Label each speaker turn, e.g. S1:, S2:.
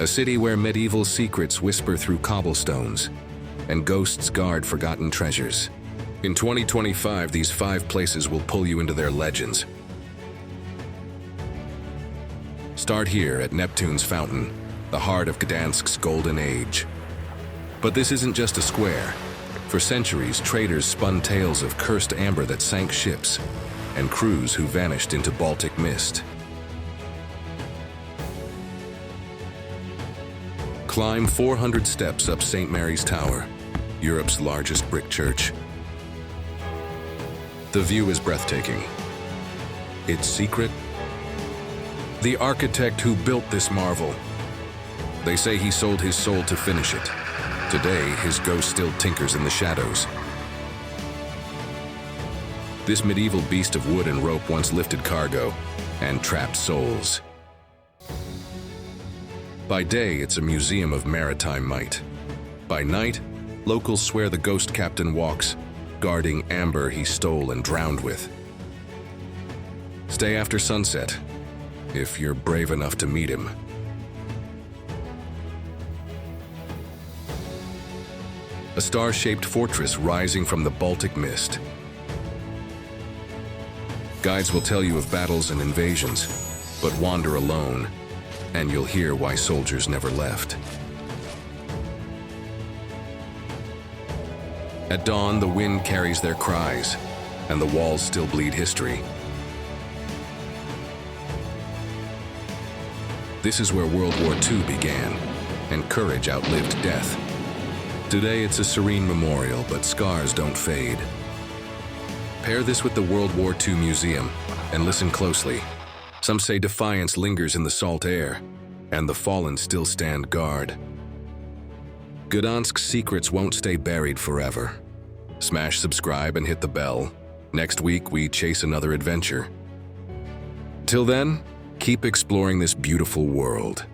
S1: A city where medieval secrets whisper through cobblestones and ghosts guard forgotten treasures. In 2025, these 5 places will pull you into their legends. Start here at Neptune's Fountain, the heart of Gdansk's golden age. But this isn't just a square. For centuries, traders spun tales of cursed amber that sank ships and crews who vanished into Baltic mist. Climb 400 steps up St. Mary's Tower, Europe's largest brick church. The view is breathtaking. Its secret? The architect who built this marvel. They say he sold his soul to finish it. Today, his ghost still tinkers in the shadows. This medieval beast of wood and rope once lifted cargo and trapped souls. By day, it's a museum of maritime might. By night, locals swear the ghost captain walks, guarding amber he stole and drowned with. Stay after sunset, if you're brave enough to meet him. A star-shaped fortress rising from the Baltic mist. Guides will tell you of battles and invasions, but wander alone, and you'll hear why soldiers never left. At dawn, the wind carries their cries, and the walls still bleed history. This is where World War II began, and courage outlived death. Today, it's a serene memorial, but scars don't fade. Pair this with the World War II Museum, and listen closely. Some say defiance lingers in the salt air, and the fallen still stand guard. Gdansk's secrets won't stay buried forever. Smash subscribe and hit the bell. Next week, we chase another adventure. Till then, keep exploring this beautiful world.